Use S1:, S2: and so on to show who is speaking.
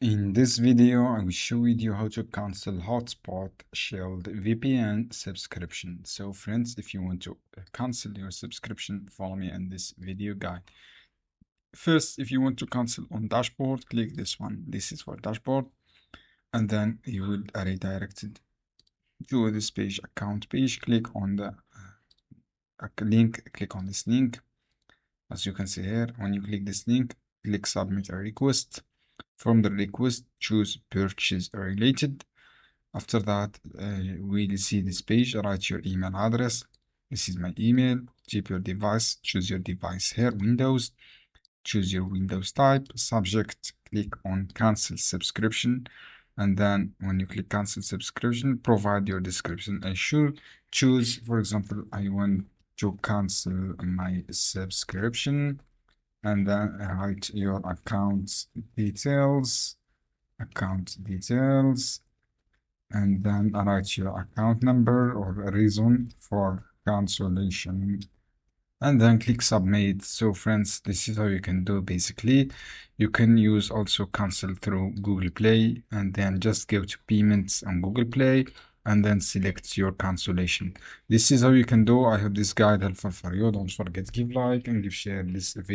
S1: In this video, I will show you how to cancel Hotspot Shield VPN subscription. So friends, if you want to cancel your subscription, follow me in this video guide. First, if you want to cancel on dashboard, click this one. This is for dashboard. And then you will redirected to this page, account page. Click on the link, click on this link. As you can see here, when you click this link, click submit a request. From the request, choose purchase related. After that, we'll see this page. Write your email address. This is my email. Type your device. Choose your device here. Windows. Choose your Windows type. Subject. Click on cancel subscription. And then when you click cancel subscription, provide your description. I should choose, for example, I want to cancel my subscription. And then write your account details. And then write your account number or a reason for cancellation, and then click submit. So friends, this is how you can do. Basically, you can use also cancel through Google Play, and then just go to payments on Google Play and then select your cancellation. This is how you can do. I hope this guide helpful for you. Don't forget, give like and give share this video.